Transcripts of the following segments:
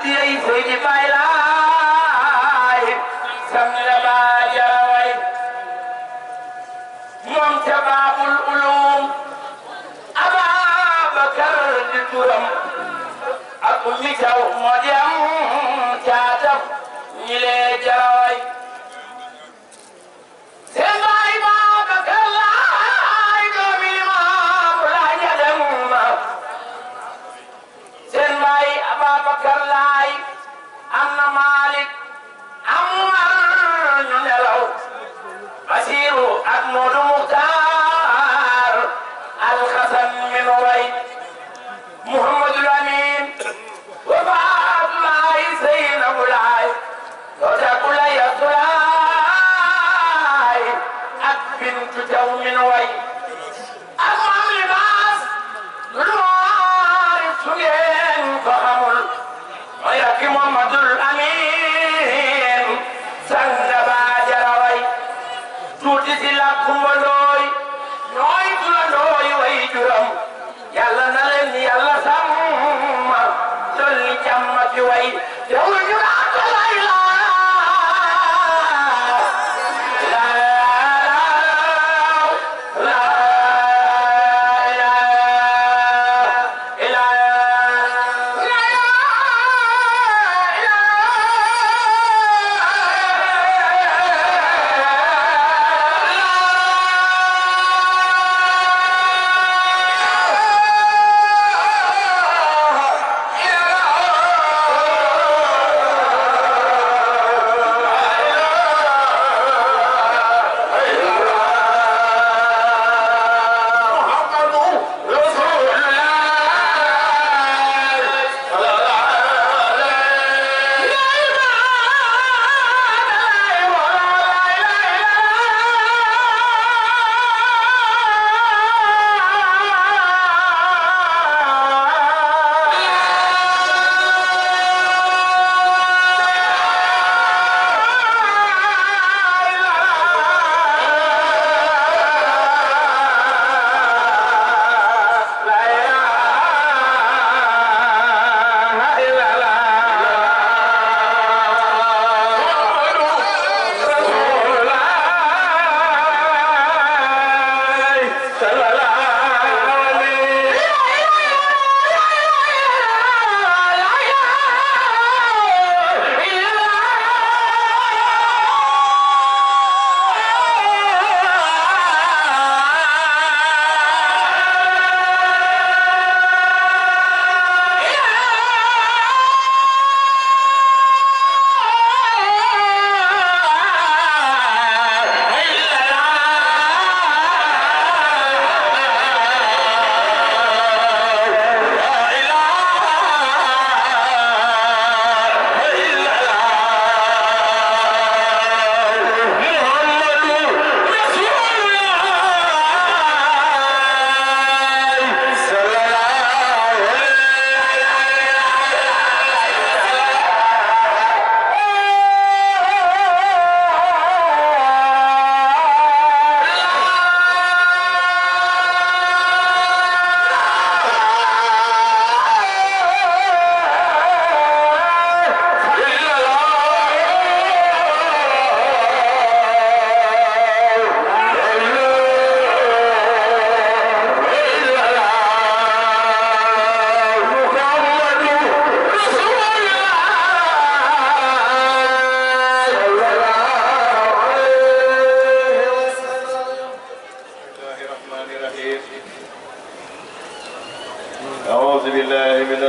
أدي سيدي بايلاي سمي باجراوي منتباب العلوم أبا بكر الدرم أقومي جو مديم كاتب نيلي جراوي سمي بابكر لاي دومي مام لا يدم سمي أبا بكر لاي أنا مالك أمر نلو بشير أحمد مختار الخسن من وي محمد الأمين وفاء الله زينب العاي وتقول يا سلاي بنت جو من وي أمام لباس الوارث سجين فخمل وياك محمد الأمين سنبا جراوي توتي سلاكم ولوي نوي تلانوي ويجرم يلا نلن يلا سما تلي جمك وي يوم جرات لا إله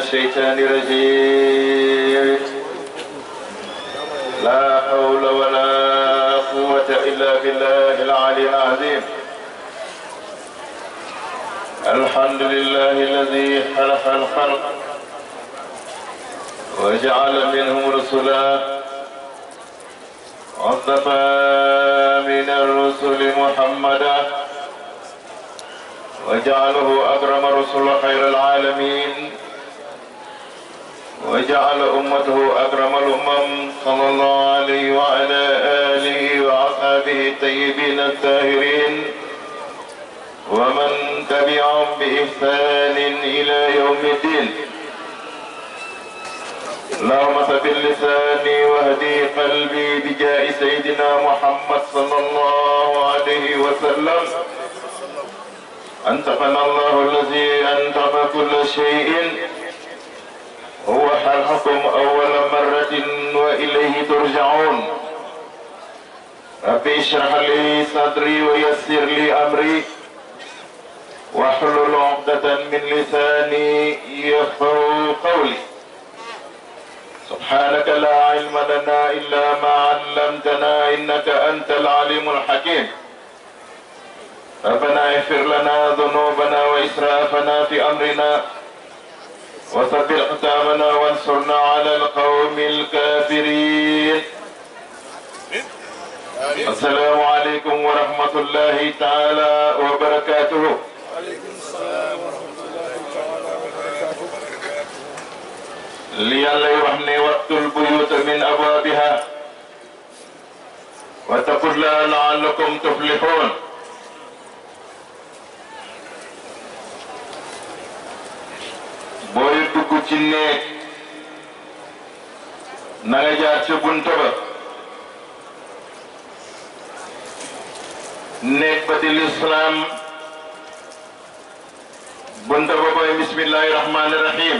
الشيطان الرجيم لا حول ولا قوة إلا بالله العلي العظيم الحمد لله الذي خلق الخلق وجعل منهم رسلا واصطفى من الرسل محمدا وجعله أكرم رسل خير العالمين وجعل أمته أكرم الأمم صلى الله عليه وعلى آله وأصحابه الطيبين الطاهرين ومن تبعهم بإحسان إلى يوم الدين. اللهم ثبت لساني واهدي قلبي بجاه سيدنا محمد صلى الله عليه وسلم. أنطقنا الله الذي أنطق كل شيء، هو خلقكم أول مرة وإليه ترجعون. رب اشرح لي صدري ويسر لي أمري واحلل عقدة من لساني يفقهوا قولي. سبحانك لا علم لنا إلا ما علمتنا إنك أنت العليم الحكيم. ربنا اغفر لنا ذنوبنا وإسرافنا في أمرنا وثبت أقدامنا وانصرنا على القوم الكافرين. السلام عليكم ورحمة الله تعالى وبركاته. وعليكم السلام ورحمة الله تعالى وبركاته. لي الله يوحني وقت البيوت من أبوابها واتقوا الله لعلكم تفلحون. booy dugg ci néeg na nga jaar ci buntu ba. néeg ba di lislaam buntu ba booy bismillahi rahmani rahim.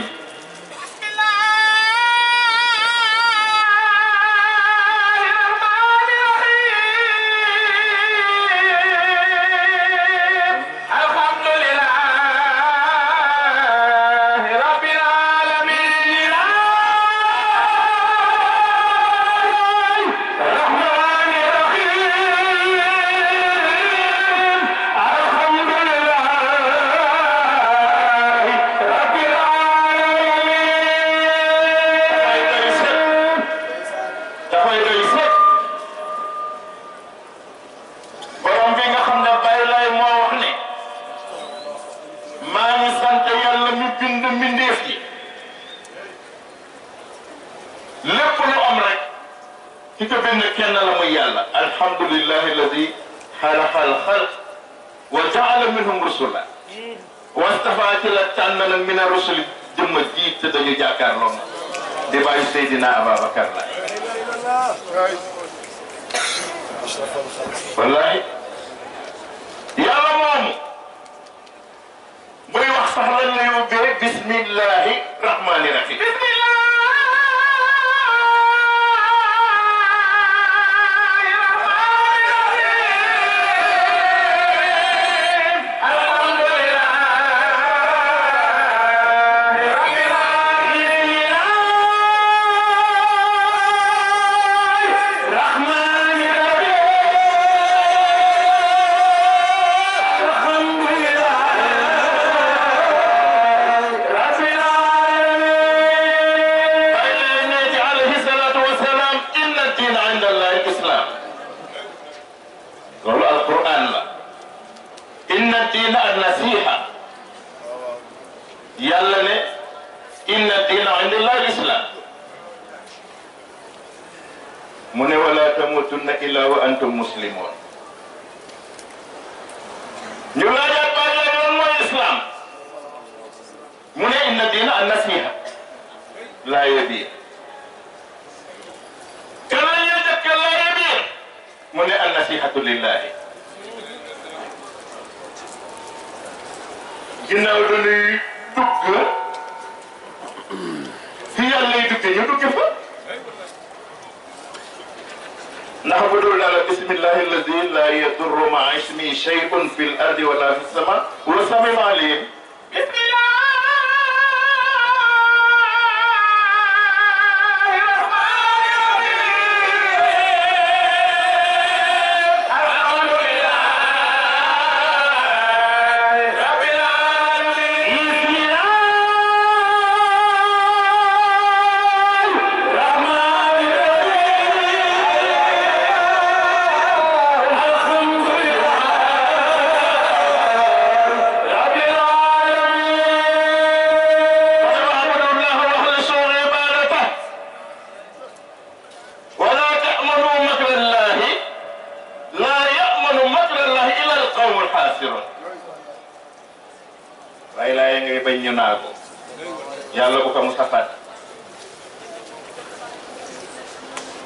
alhamdulillahi alladi xalaqa alxalq wa jaala minhum rusula wastafa ci la tànn nag min ar-rusuli jëmma ji te dañu jàkkaarloo di bàyyi Seydina Ababacar la wallahi yàlla moomu buy wax sax lan lay ubbee bismillahi rahmani rahim. yàlla ne inna diina indallahi al-islam mu ne wala tamutunna illa wa antum muslimun. ñu laajaat baat la yoon mooy islam mu ne inna diina an-nasiha laaye biir kan la ñuy dëkk laaye biir mu ne an-nasihatu lillahi. ginnaaw dañuy dugg fi yàlla lay duggee ñu dugg fa ndax bu dul daal bismillahi alladi la yadurru ma'a ismihi shay'un fil ardi wala fis sama wa samiul alim.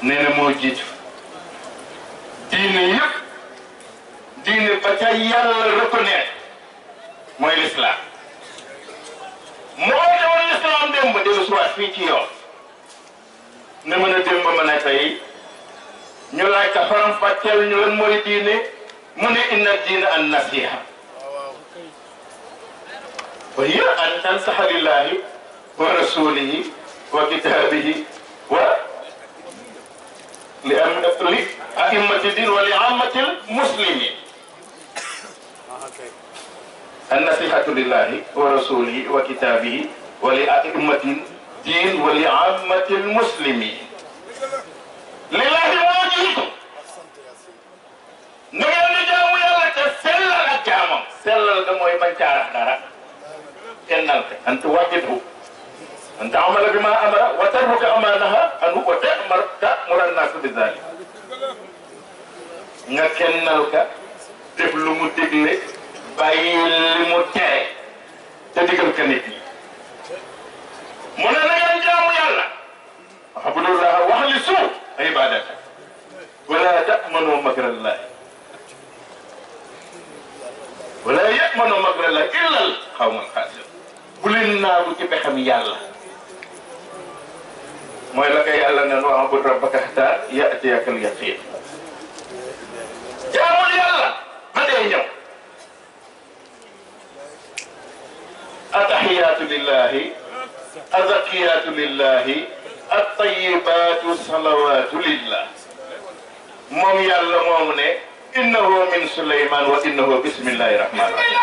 nee na moo jiitu diine yëpp diine ba ca yàlla reconnaître mooy l'islam moo demoon l'islam démb dellu soit fii ci yoon ne mën a démb mën a tey ñu laaj ka faram fàcceel ñu lan mooy diine mu ne inna diina an nasiha wa hiya an tansaha lillahi wa rasulihi wa kitabihi wa li a'immati din wa li ammati muslimin النصيحة لله ورسوله وكتابه ولأئمة الدين ولعامة المسلمين لله موجودكم نغير نجاو يالا تسلل الجامم سلل دموي من تعرف دارا كنالك أنت واجده أن تعمل بما أمر وترك أمانها أنه وتأمر الناس بذلك نكنالك تفلو مدقلك bàyyi li mu tere te digal ka nit ñi mu ne na ngeen jaamu yàlla abudullah waxlisu ibadata wala ta'manu makrallah wala ya'manu makrallah illa al qawmul xaasir bu leen naagu ci pexam yàlla mooy la ko yàlla ne wa'bud rabbaka hattaa ya'tiyaka al yaqiin jaamul yàlla ba dee ñëw التحيات لله الزكيات لله الطيبات الصلوات لله موم يالا موم نه انه من سليمان وانه بسم الله الرحمن الرحيم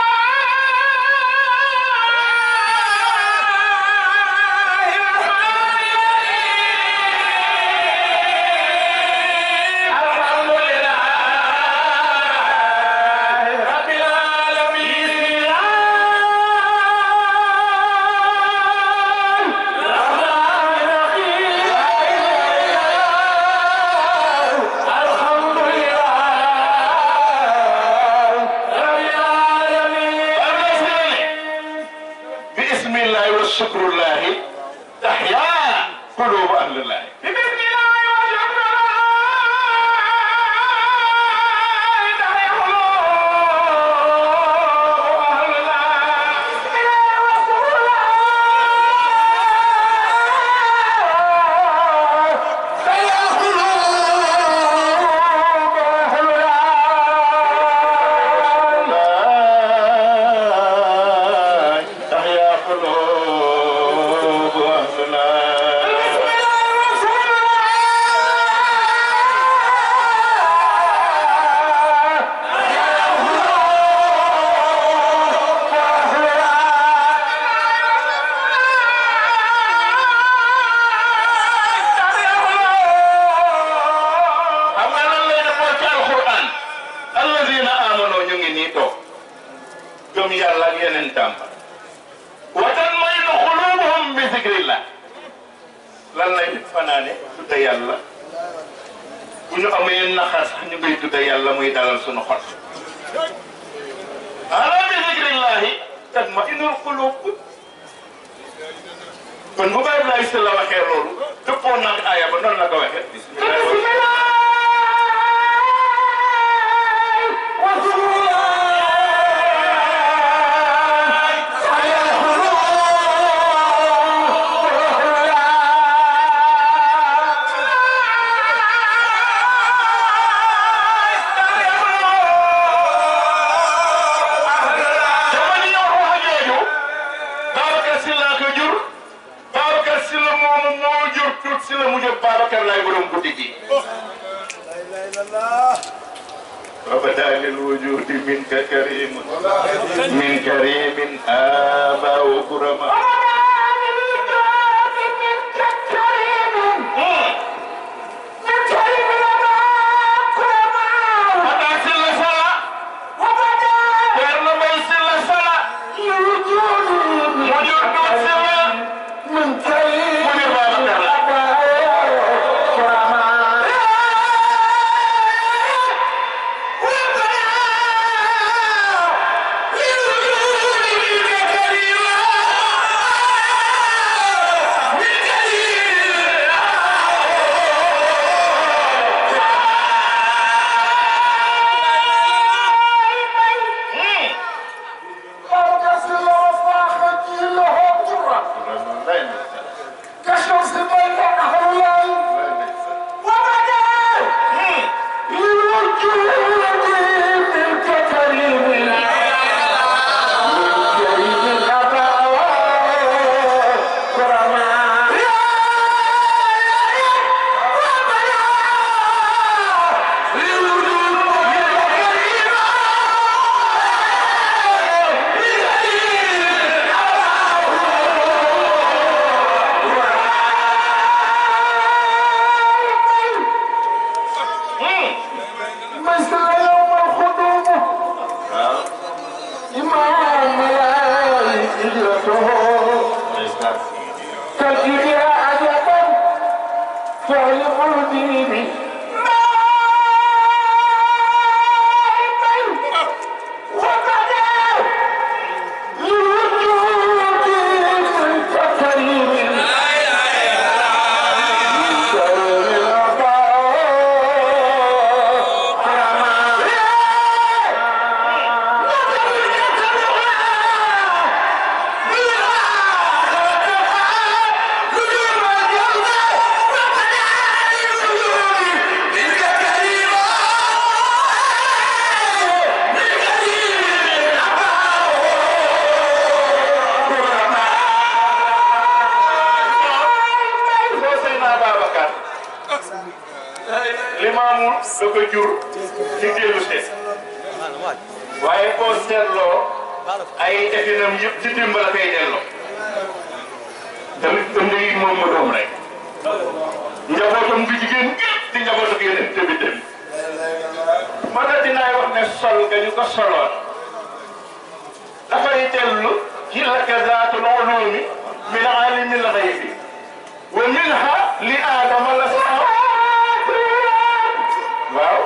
شكر الله تحيا قلوب أهل الله بسم الله وشكر الله تحيا قلوب أهل الله بسم الله وشكر الله تحيا قلوب أهل الله تحيا قلوب yàlla ak yeneen tàmba watan may nu xulubuhum bi zikrillah lan lay fanaane tudda yàlla bu ñu amee naxar sax ñu ngay tudda yàlla muy dalal sunu xol ala bi zikrillahi tatma'innul qulub kon bu Baay Ibrahima si la waxee loolu dëppoo nag aaya ba noonu la ko waxee bismillah وبدا للوجود منك كريم من كريم آباء كرما da ko jur ci dellu seet waaye boo seetloo ay definam yëpp ci dimb la koy delloo tamit ënd yi moom ma doom rek njabootam bi jigéen yëpp di njabootu ak yeneen tamit ma ne dinaay wax ne sol nga ñu ko soloon dafay dellu ci laka zaatul ulumi min alimil ghaybi wa minha li aadama la waaw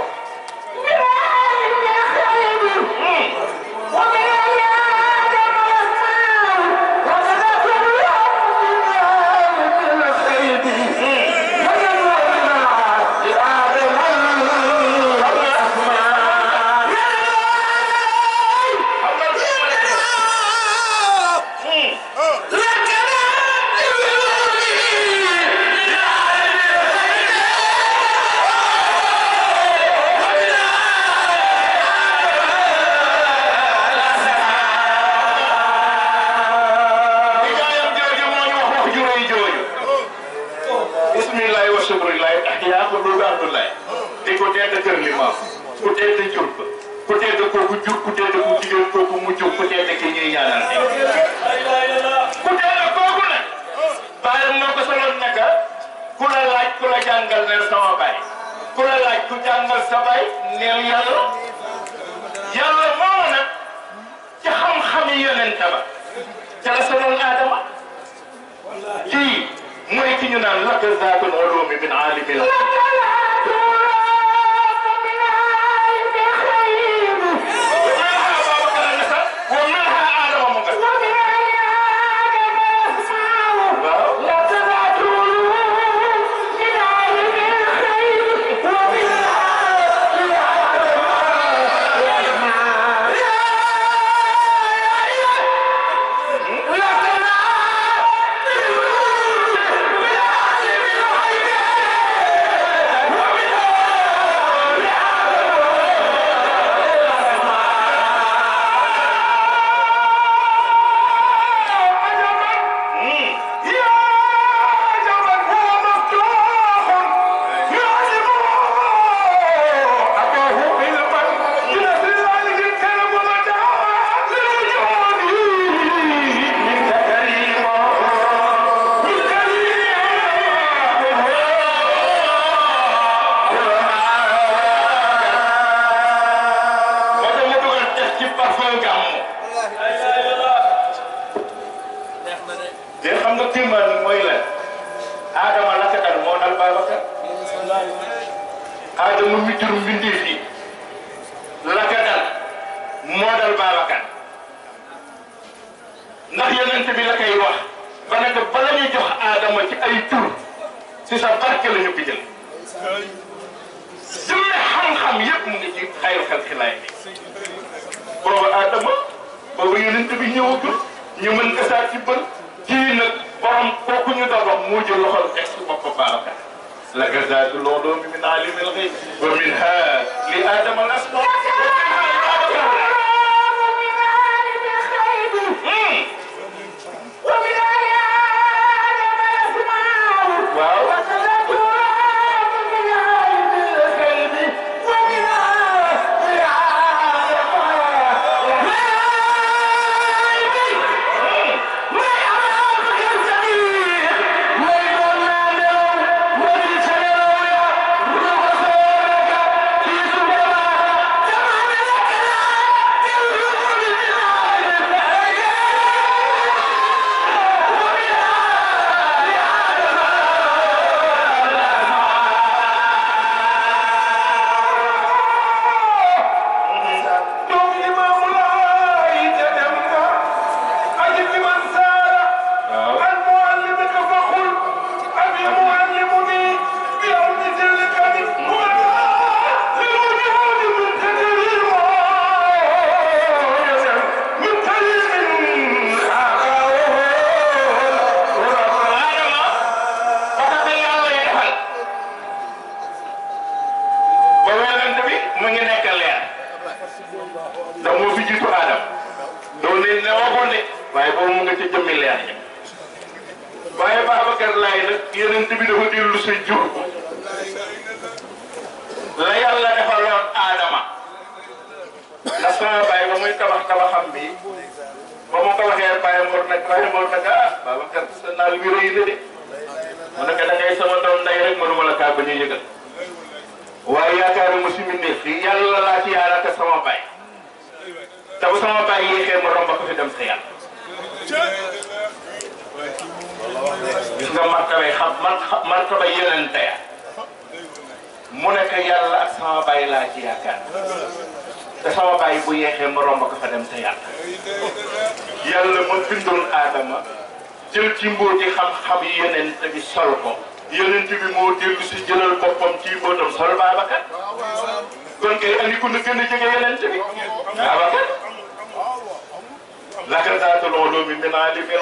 la yàlla defaloon Adama ndax sama baay ba muy tabaxam bi ba mu ko waxee Baye Mor nag ah Babacar sa naal wi rëy na de mu ne ko da ngay sama doom nday rek mënuma la kaa ba ñuy yëgal waaye yaakaaruma si mbindeef fii yàlla laa ci yaakaar sama baay te bu sama baay yéexee ma romb ko fi dem sa yàlla gis nga martabay martabay yeneen taya mu nekk yàlla ak sama baay laa ci yaakaar te sama baay bu yeexee ma romb ko fa dem sa yàlla yàlla ma bindoon Adama jël ci mbóoti xam-xam yi yeneen bi sol ko yeneen bi moo dellu si jëlal boppam ci mbóotam sol Babacar kon kay andi ku na gën a jege yeneen bi Babacar laka zaatul ulumi min alimi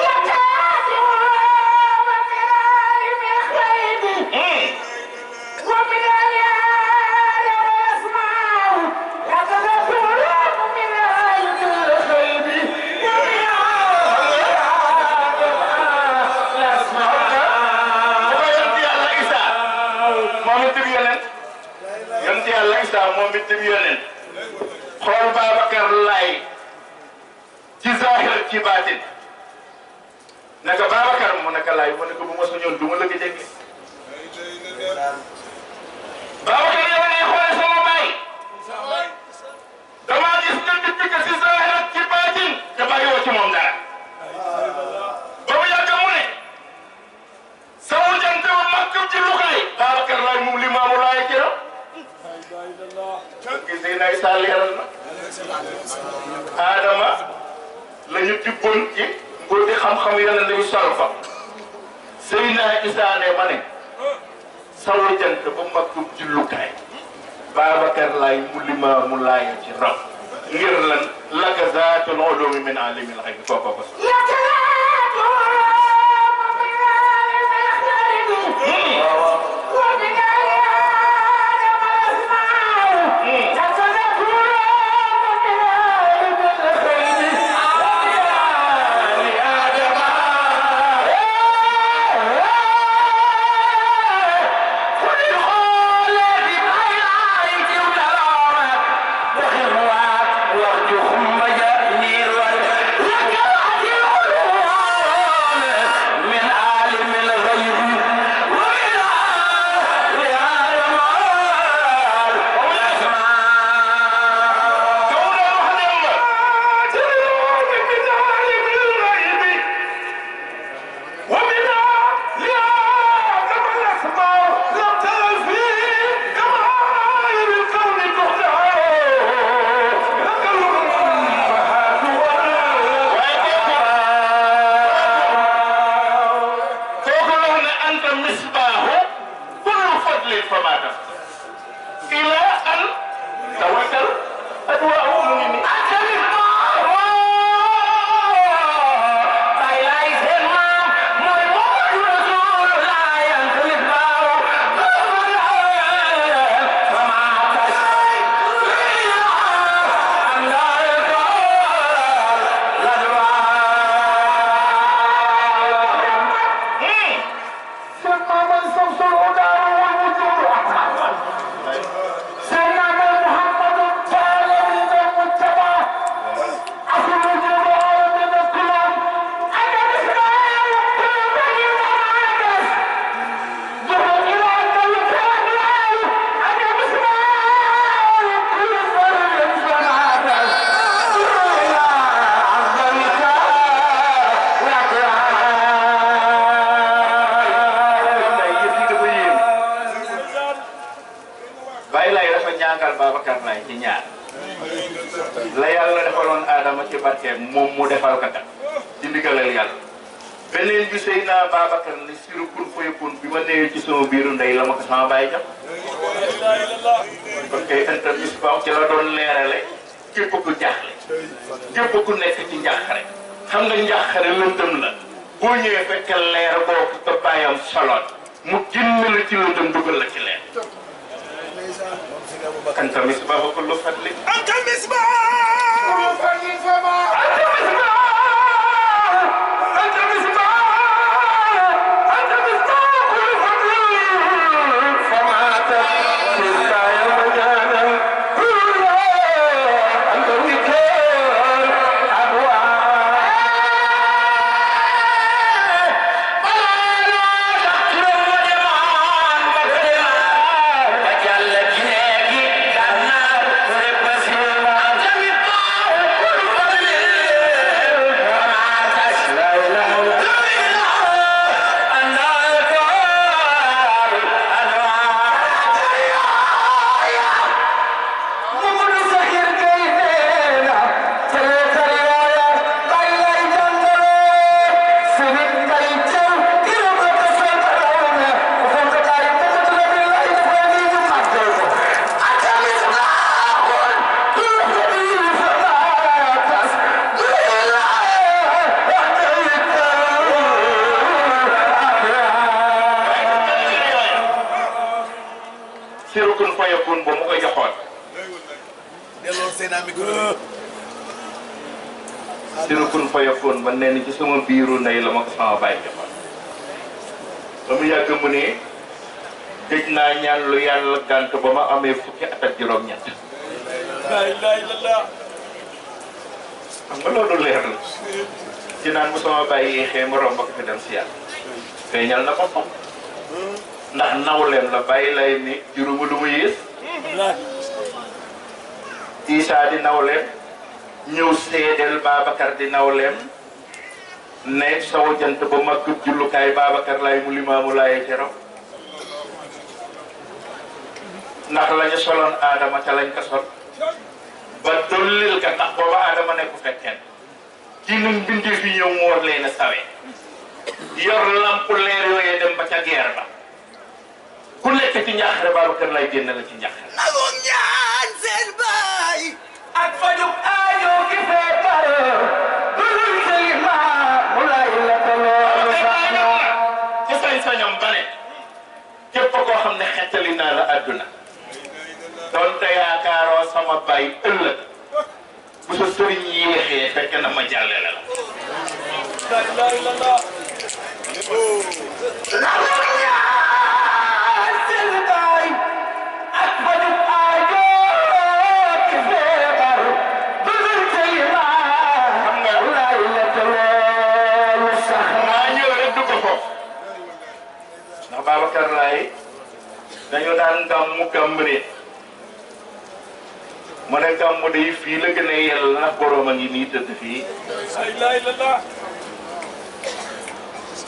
moom it dem yonent xool Babacar Laay ci zahir ci baatin naka Babacar mu naka Laay mu ne ko bu ma soñoon du ma la ko jege Babacar yow ne xool sama baay damaa gis nga dippi ko ci zahir ci baatin te bàyyiwoo ci moom dara ba mu yàgg mu ne sama jant ba makk ci luxaay Babacar Laay moom li maamu laay jëram Seydina Isa leeral na Adama la ñu tibboon ci mbóoti xam-xam yeneen bi sol fa Seydina Isa ne ma ne sawu jant ba makkub jullukaay Babacar Laay mu lima mu laaya ci raw ngir lan laka zaatul ulumi min alimil xayb kooko ko moom mu defal ka kat ci ndigalal yàlla beneen bi Seydina Babacar ni siru kun fayakun bi ma néewee ci sama biiru ndey la ma ko sama bàyyi jam kon kay interview ba ci la doon leerale képp ku jaaxle képp ku nekk ci njaaxare xam nga njaaxare lëndëm la boo ñëwee fekk leer boobu te bàyyam soloon mu génn la ci lëndëm dugal la ci leer anta misbaahu kullu fadli anta misbaahu فما تفسد fayakun ba mu ko joxoon delloo seen micro siru kun fayakun ba nee na ci sama biiru ndey la ma ko sama bàyyi joxoon ba mu yàgg mu ne gëj naa ñaan lu yàlla gànt ba ma amee fukki at ak juróom-ñett la ilaha illallah xam nga loolu leer la ci naan bu sama bàyyi yéexee ma romb ko fi dem si yàlla feeñal na boppam ndax nawleem la bàyyi lay ni juróomu lu mu yées Isaa di nawleem ñëw seedeel Babacar di nawleem ne saw jant ba mag jullukaay Babacar lay mu limaamu laay cero ndax lañu soloon Adama ca lañ ko sol ba dollil ka tax booba Adama nekku fekkeen ci num bindee fi ñëw mu war leen a sawe yor lamp leer yooyee dem ba ca guerre ba ku nekk ci njaaxare Babacar lay génn la ci njaaxare nagum ñaan seen baay ak fajug aajo ki feebar dulul kalima mu lay la taloo ci sañ-sañam ba ne képp koo xam ne xettali naa la àdduna doonte yaakaaroo sama bay ëllëg bu sa sëriñ yéexee fekk na ma jàllale la la ilaha illallah nagum ñaan seen baay ak fajug aajo ki feebar dulul kalima xam nga mu lay la taloo sax maa ñëw rek dugg foofu ndax Babacar Laye dañu daan gàmmu Cambérène mu ne gàmmu day fii la gën a yell ndax borom a ngi nii tëdd fii la ilaha illallah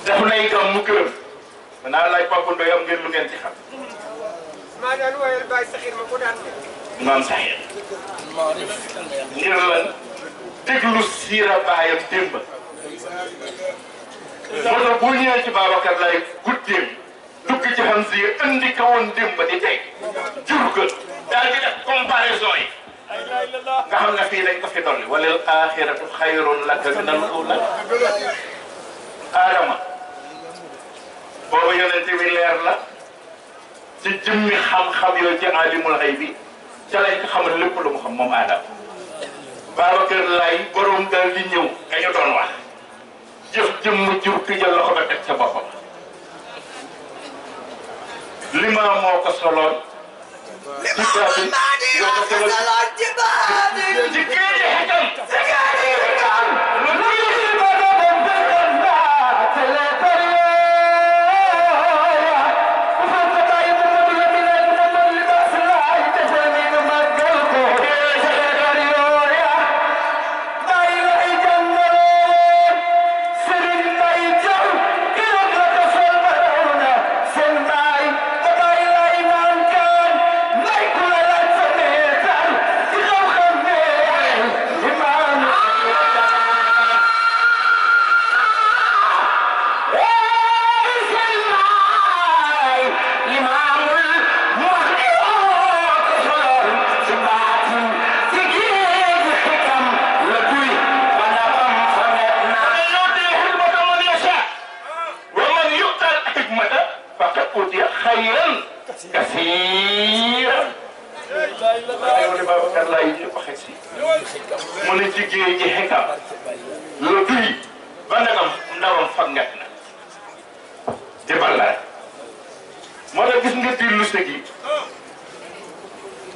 def nay gàmmu këram danaa laaj Papa Ndoye am ngeen lu ngeen ci xam maa daan woyal Baye Saxir ma ko daan def. maam Saxir ngir lan déglu siira baayam démb moo tax boo ñëwee ci Babacar Laye guddeem dugg ci xam si indi ka woon démb di tey jur ko daal di def comparaison yi la ilaha illallah nga xam ne fii lañ ko fi dolli walil axiratu xayrun laka min al ula Adama boobu yonente bi leer la ci jëmmi xam-xam yooyu ci alimul xëy bi ca lañ ko xamal lépp lu mu xam moom Adama Babacar Laye borom daal di ñëw ka ñu doon wax jëf jëmm jur ki jël loxo ba teg ca boppam limaam moo ko soloon limaam maadi yoo ko soloon salaat ci baadi ci géeji xekam خيرا كثيرا yow de Babacar Laye ñu ko xeg si mu ne ci géej gi xekam la duy ba ndagam ndawam fangat na di ballaay moo tax gis nga dillu sa gi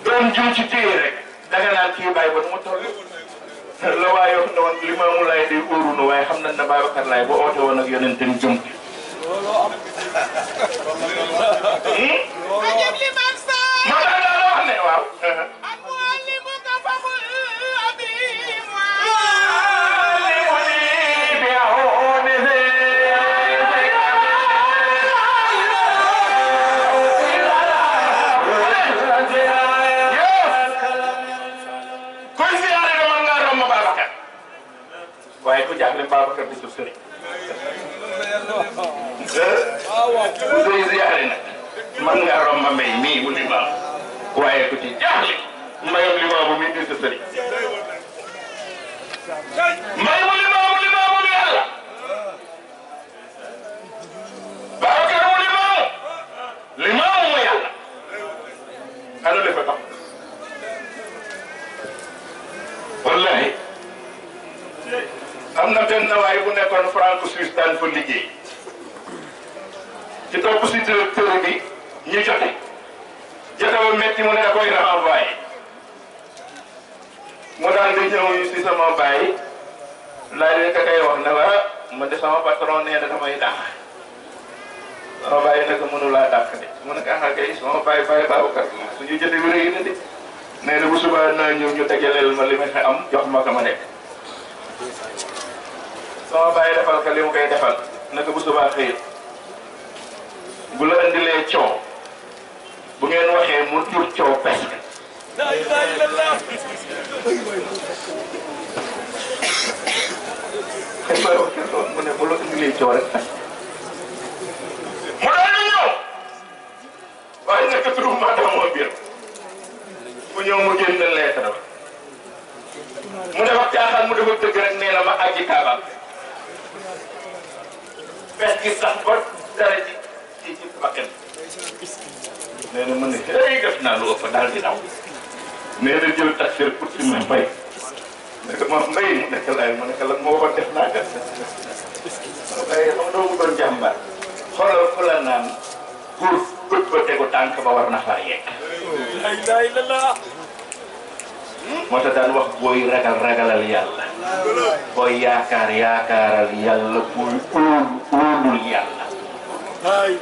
doom jum ci téye rek danga naan kii bàyyi ba nu mu toll la waaye wax ne woon Limaamu Laay day óoru na waaye xam nañ ne Babacar Laye ba oote woon ak yonente ni jëm moo tax daal wax ne waaw kuy siyaare dama nga romb Babacar waaye ku jaaxle Babacar di suuf sëriñ kuy siyaare nag man nga romb mbay mii mu limaam waaye ku ci jaaxle mbayam limaamu mi di suuf sëriñ mbay mu limaamu yàlla Babacar mu limaamu mu yàlla ana defa wallahi am na benn waay bu nekkoon franco suisse daan fa liggéey ci topp si directeur bi ñu jote ba metti mu ne da koy renvoyé mu daal di ñëw si sama baay laaj leen ka kay wax ne la man de sama patron nee na damay dàq sama baay nag mënu laa dàq de mu ne ko ah kay sama baay Babacar suñu jote bi rëy na de nee na bu subaa naa ñëw ñu dajaleel ma li ma fi am jox ma ko ma nekk sama baay defal ka li mu koy defal naka bu subaa xëy bu la indilee coow bu ngeen waxee mu jur coow presque. la ilaha illallah. mu ne bu la indilee coow rek mu daal di ñëw waaye nekk turu maanaam moo biir mu ñëw mu génn lettre ba mu def ak caaxaan mu def ak dëgg rek nee na ma àggi kaabam bes gi sax ba dara ci bakkan nee na mën na ay def naa lu ëpp daal di daw nee na jël taxi pour ci ma mbay nekk ma mbay mu nekk laay mu nekk lan moo ko def naa kat waaye xam doo mu doon jàmbaar xoolal fu la naan góor bët ba tegu tànk ba war na faa yegg la ilaha illallah. moo tax daan wax booy ragalal yàlla booy yaakaaral yàlla booy óolul yàlla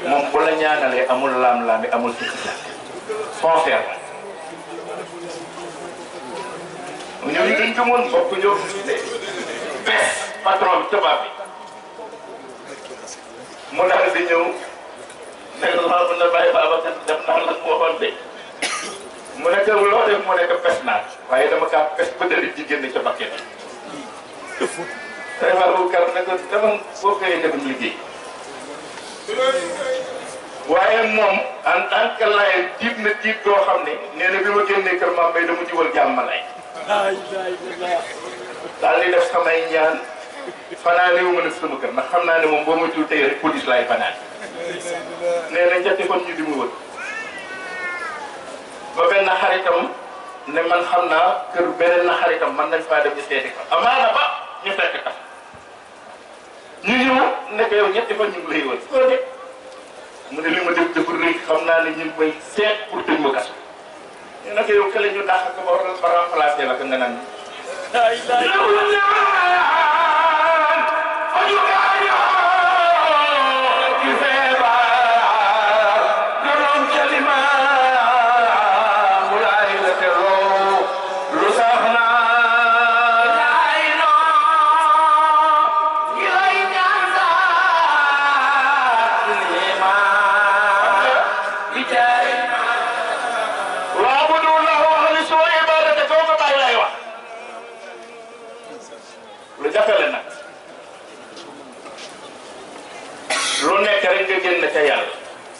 moom bu la ñaanalee amul laam-laami amul sikki sincère la ñooñu dañ ko mën bokk ñoo bes patron bi tubaab bi mu daal di ñëw ne la mën na bàyyi Babacar dem naa la mu waxoon de mu nekk loo def mu nekk pes naa waaye dama kaa pes ba dali jigéen ca bakkee na vraiment bu kar ne ko dama boo koy dem liggéey waaye moom en tant que laay jiit na jiit goo xam ne nee na bi ma génnee kër Mame Mbaye dama jiwal jàmmalay daal di def samay ñaan fanaane wu ma nag sama kër ndax xam naa ne moom boo ma tuur tey rek police laay fanaan nee na ñetti fan ñu di mu wër ba benn xaritam ne man xam naa kër beneen na xaritam man nañ faa dem ñu seeti ko amaana ba ñu fekk ka ñu ñëw nekk yow ñetti fan ñu ngi lay wër soo de mu ne li ma def dafa rëy xam naa ne ñu ngi koy seet pour tëj ma kaso ñu nekk yow kële ñu dàq ko ba remplacé la ko nga naan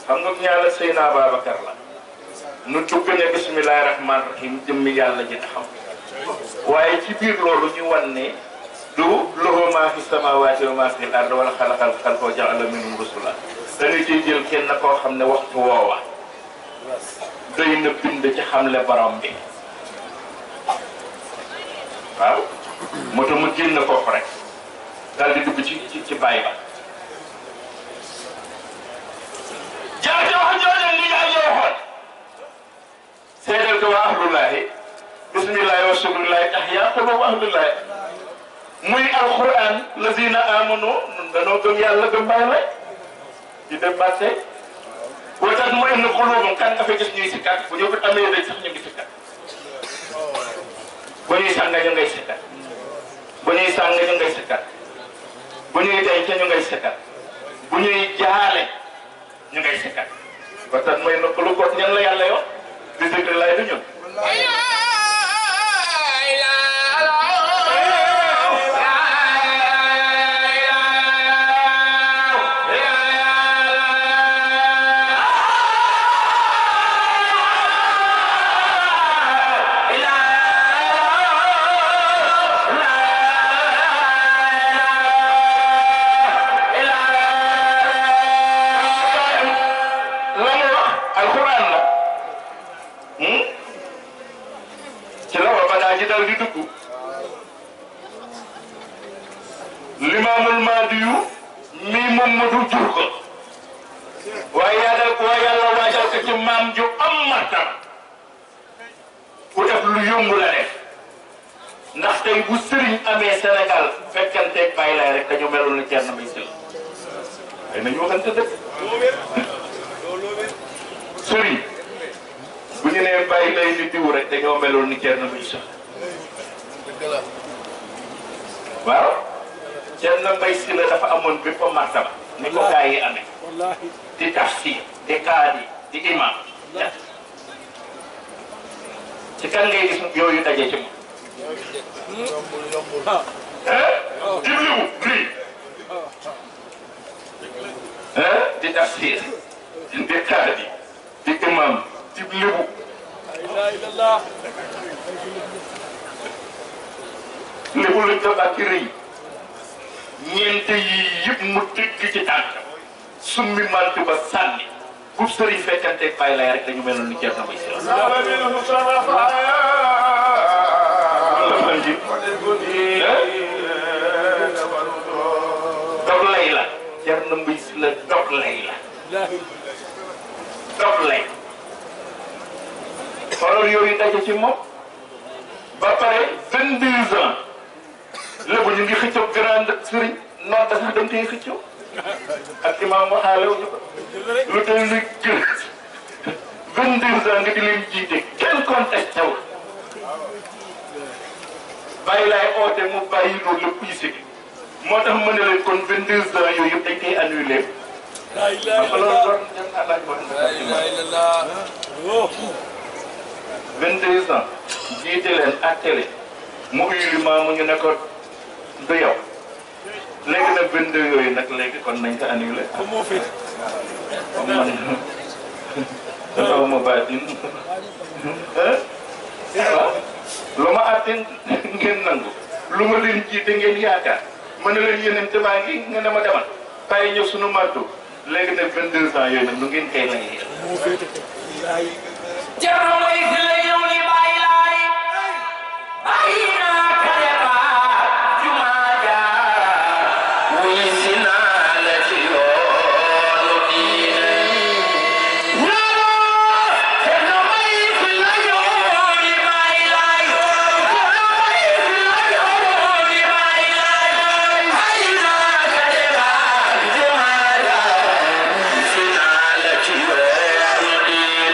xam nga ñaanal Seydina Babacar la nu dugg ne bismillahi rahmaani rahim jëmmi yàlla ji taxaw waaye ci biir loolu ñu wan ne du lahu maa fi samaawaati wa maa fi l-ard wala xalaqal xalqa wa ja'ala minhum rusula dañu ciy jël kenn koo xam ne waxtu woowa doy na bind ci xamle borom bi waaw moo tax mu génn foofu rek daal di dugg ci baay ba jaate wax jooju li nga waxoon seedal ko waa ahlullahi bismillahi wa shukrullahi tahya qulubu ahlullahi muy alquran lazina amanu nun danoo gëm yàlla gëm bàyyi la di dem bàtte boo tax mu indi xulubum kan nga fa gis ñuy sikkat bu ñu ko amee day sax ñu ngi sikkat bu ñuy sànga ñu ngay sikkat bu ñuy sànga ñu ngay sikkat bu ñuy denc ñu ngay sikkat bu ñuy jaale ñu ngay sikkat ba tax mooy noppalu ko ñan la yàlla yoo di zikr lay du ñun limaamul Mahdiyu mii Mamadu jur ko waaye yàlla waajal ko ci maam ju am martaba ku def lu yomb la def ndax tey bu sëriñ amee Sénégal fekkanteeg bàyyi lay rek dañu melul ni Thierno Mbaye Sylla ay nañu waxante dëgg sëriñ bu ñu nee bàyyi lay ni diw rek dañoo melul ni Thierno Mbaye Sylla waaw Thierno Mbaye Sylla dafa amoon bépp martaba ni ko gaa yi amee di tafsir di kaadi di imam ci kan ngay gis yooyu daje ci moom jiblu lii di tafsir di kaadi di imam jiblu lébu lañ ko ak rëy ñeente yii yëpp mu tëgg ci tànk summi mantu ba sànni bu sëriñ fekkanteeg bàyyi lay rek dañu mel ni Thierno Mbaye Sylla dog lay la Thierno Mbaye Sylla dog lay la dog lay xoolal yooyu daje ci moom ba pare 22 ans léegi ñu ngi xëccoo grande sëriñ noonu sax dañ koy xëccoo ak imaam waxaale wuñu ko lu tey lu jël 22 ans nga di leen jiite kenn contesté wu bàyyi laay oote mu bàyyi loolu lépp yi si moo tax ma ne leen kon 22 ans yooyu yëpp dañ koy annulé. parce que loolu doon dem naa laaj wax 22 ans jiite leen àtte leen mu uyu maamu ñu ne ko du yow léegi nag 22 yooyu nag léegi kon nañ ko annulé. comme man xaw ma baatin waaw lu ma àtte ngeen nangu lu ma leen jiite ngeen yaakaar ma ne leen yeneen tebaa ngi nga ne ma demal bàyyi ñëw sunu màttu léegi nag 22 ans yooyu nag lu ngeen koy layee. Thierno Mbaye Sylla ñëw ni bàyyi laay bàyyi naa kale baat jumaa jaar wuy si naa la ci yoonu diine ñaaro Thierno Mbaye Sylla ñëw ni bàyyi laay Thierno Mbaye Sylla ñëw ni bàyyi laay bàyyi naa kale baat jumaa jaar wuy si naa la ci yoonu diine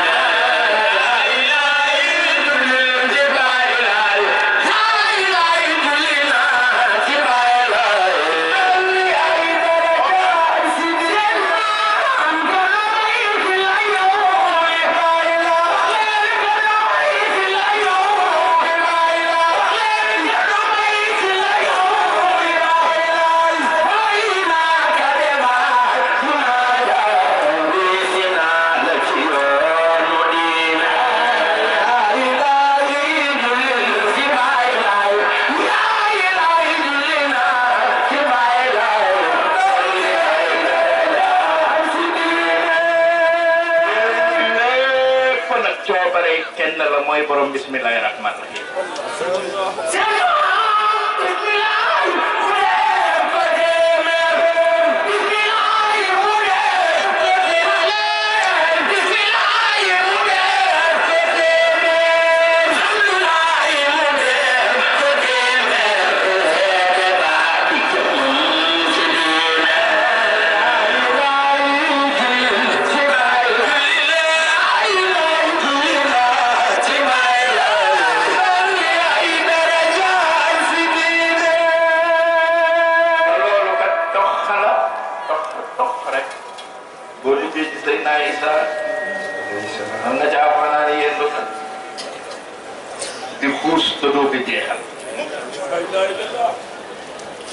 kenn la mooy borom bismillahi rahmaani rahim.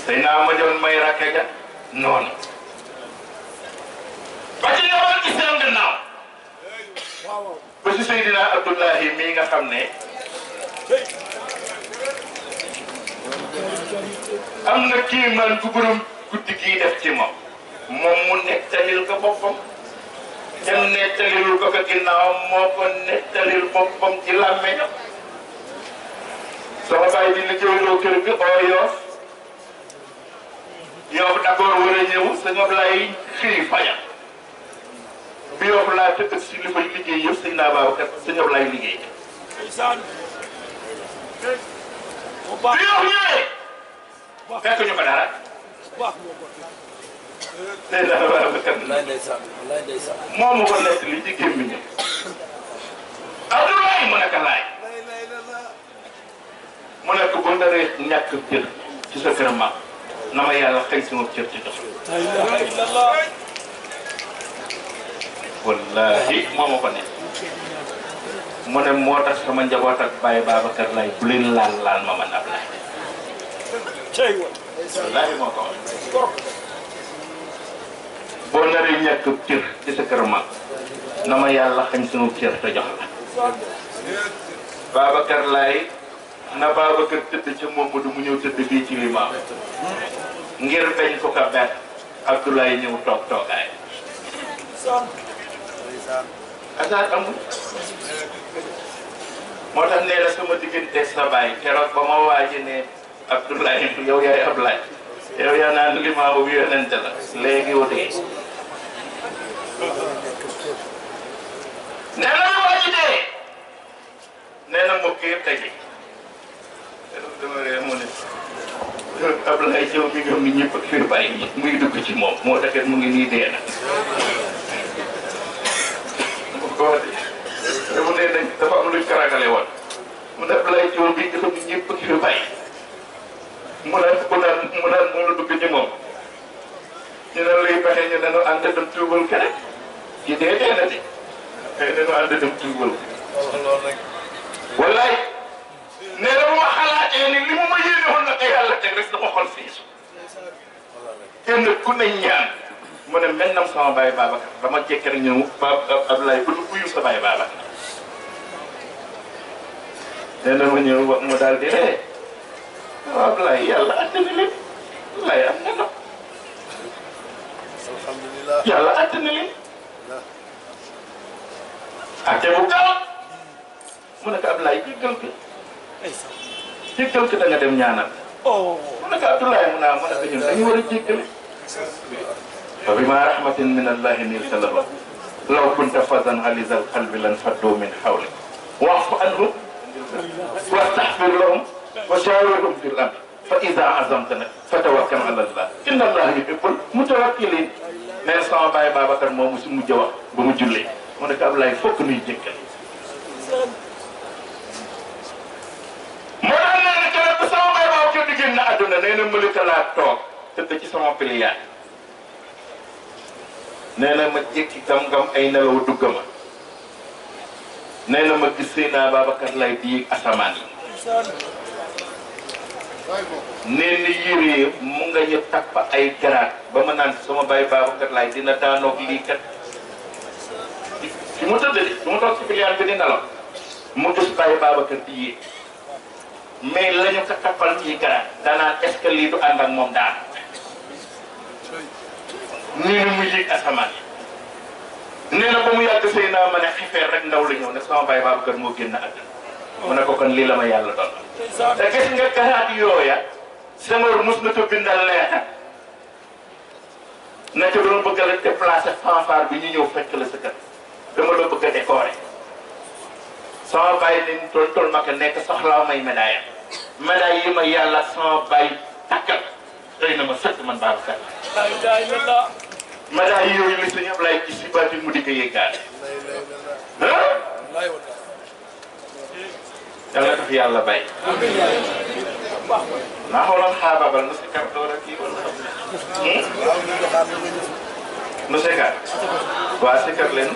Seydina ma doon may rakke ja noonu ba ci ñëwoon ci seen gannaaw ba ci Seydina Abdullahi mii nga xam ne am na kiimaan gu borom guddi gii def ci moom mu nettalil ko boppam kenn nettalilul ko ko ginnaaw moo ko nettalil boppam ci làmmeñam sama baay di liggéeyloo kër gi oo Yoff yow d'abord war a ñëw sëñ Ablaye xëy fajar bi yow laa tëkk si li fay liggéey yëpp sëñ naa Babacar sëñ Ablaye liggéey bi yow ñëwee fekk ñu ko dara sëñ naa Babacar moom ma ko nekk li ci gémmiñ Abdoulaye mu nekk laay mu nekk bu ndaree ñàkk cër ci sa kër maam na ma yàlla xëy sama cër ci jox wallahi moo ma ko nekk mu ne moo tax sama njaboot ak Baye Babacar lay bu leen laal ma man Ablaye wallahi moo ko wax boo naree ñàkk cër ci sa kër maam na ma yàlla xañ sama cër te jox la Babacar lay na Babacar tëdd ca Momadou mu ñëw tëdd fii ci limaam ngir bañ ko ka bet Abdoulaye ñëw toog toogaay asaar amul moo tax nee na sama diggante sa baay keroog ba ma waaji ne Abdoulaye yow yaay Ablaye yow yaa naan limaam bu yonente la léegi wutee nee na ma waaji dee nee na mbokk yëpp daje dama ree mu ne Ablaye Diop mi nga xam ne ñëpp ak fir bàyyi ñi muy dugg ci moom moo taxit mu ngi nii dee na ko wax de mu ne nañ dafa am luñ ko ragale woon mu ne Ablaye Diop mi nga xam ne ñëpp ak fir bàyyi mu naan moo la dugg ci moom ñu ne lay pexe ñu dañu ànd dem tuubal keneen ci dee na de xëy dañu ànd dem tuubal wallaay nee na ma xalaatee ni li mu ma yéene woon na ko yàlla teg rek dama xol fiisu kenn ku ne ñaan mu ne mel nam sama Baye Babacar dama jekk rek ñëw Ablaye bu uyu sa Baye Babacar nee na ma ñëw mu daal di ree Ablaye yàlla àtte na leen Ablaye am na ndox alhamdulilah yàlla àtte na leen àtte bu gaaw mu ne ko Ablaye jéggal ko da nga dem ñaanal mu ne ko Abdoulaye mu naa mu ne ko ñun dañu war a jéggale fa bima rahmatin min allahi nilta lahum law kunta fazzan ghalizal qalbi lan faddu min hawlik wa'fu anhum wastaghfir lahum wa shawirhum fil amr fa idha azamta nag fatawakkal ala allah inna allaha yuhibbul mutawakkilin mais sama Baye Babacar moom si mujj wax ba mu jullee mu ne ko Ablaye fokk nuy jéggale moo tax nee na keroog bu sama Baye Babacar di génn àdduna nee na Malika laa toog tëdd ci sama piliyaat nee na ma jékki gam-gam ay nelaw dugg ma nee na ma gis Seydina Babacar lay di yéeg asamaan yi nee na yére mu nga ñu takk ay garaat ba ma naan sama Baye Babacar lay dina daanoog lii kat fi mu tëdd di fi mu toog ci piliyaat bi di nelaw mu gis Baye Babacar di yéeg mais lañu ko tappal ci garab danaan est-ce que lii du ànd ak moom daan nii ni mu yéeg asamaan yi nee na ba mu yàgg sëy naa ma ne xifeer rek ndaw la ñëw ne sama Baye Babacar moo génn àdduna mu ne ko kon lii la ma yàlla doon te gis nga garaat yooya Senghor mos na ko bindal leetar na ca doon bëgg la déplacer fanfare bi ñu ñëw fekk la sa kër dama la bëgg a décorer sama Baye ni tol ma ko nekk soxlaa may médaille yi ma yàlla sama Baye takkal doy na ma sëkk man Babacar médaille yooyu li sëñ Ablaye ci si baati mu di ko yëggaale yàlla ko fi yàlla bay naa xooloon xaababal nu si kar door ak kii wala nu si kar waa si kar leen